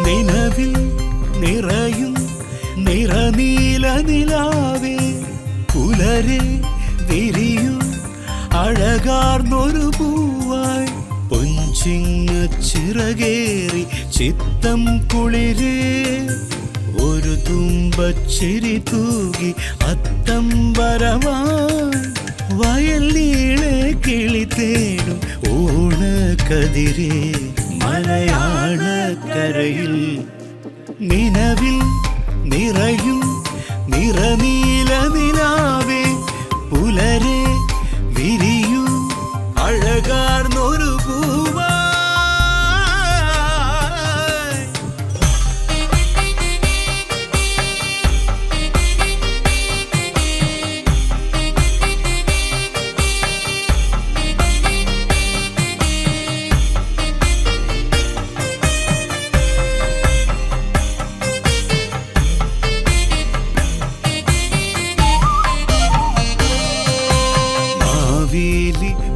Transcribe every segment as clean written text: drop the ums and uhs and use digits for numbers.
നിലവിൽ നിറയും നിറനീല നിലാവേ പുലരെ വിരിയൂ അഴകാർന്നൊരു പൂവായി പൊഞ്ചിങ്ങ ചിറകേറി ചിത്തം കുളിരേ ഒരു തുമ്പച്ചിരി തൂകി അത്തം വരവാൻ വയൽ നീളെ കിളി തേടും ഓണക്കതിരേ മലയാളക്കരയിൽ നിലവിൽ നിറയും നിറനീല നിലാവേ പുലരെ വിരിയൂ അഴകാർന്നൊരു പൂവായി.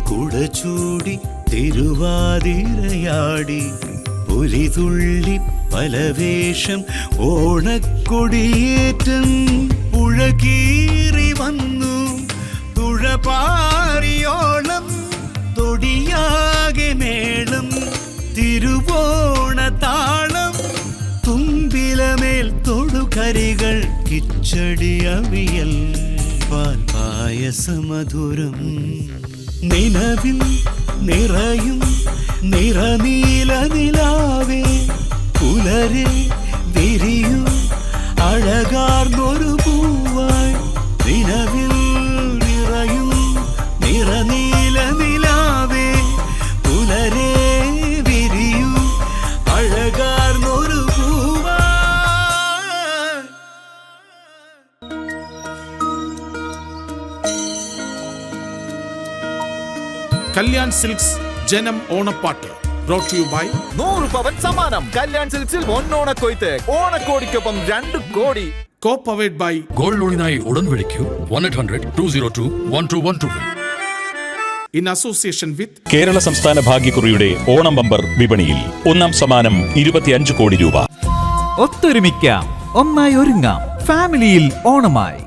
കുടചൂടി തിരുവാതിരയാടി പുലിതുള്ളി പലവേഷം ഓണക്കൊടിയേറ്റം പുഴകീറി വന്നു തുഴപാറിയോളം തൊടിയാകെ മേളം തിരുവോണത്താളം തുമ്പിലമേൽ തൊടുകരികൾ കിച്ചടി അവിയൽ പായസമധുരം നിലവിൽ നിറയും നിറനീല നിലാവേ പുലരെ വിരിയൂ അഴകാർന്നൊരു പൂവായി നിലവിൽ നിറയും നിറനീല നിലാവേ പുലരെ വിരിയൂ അഴകാർന്നൊരു പൂവായി. കല്യാൺ സിൽക്സ് ജനം ഓണപ്പാട്ട് brought to you by 100 പവൻ സമ്മാനം കല്യാൺ സിൽക്സിൽ ഓണക്കൊയ്ത്ത് ഓണക്കോടിക്കൊപ്പം 2 കോടി. co-powered by ഗോൾഡ് ലോണിനായി ഉടൻ വിളിക്കൂ 1-800-202-1212 in association with കേരള സംസ്ഥാന ഭാഗ്യക്കുറിയുടെ ഓണം ബമ്പർ വിപണിയിൽ 1-ാം സമ്മാനം 25 കോടി രൂപ. ഒത്തൊരുമിക്കാം, ഒന്നായി ഒരുങ്ങാം, ഫാമിലിയിൽ ഓണമായി.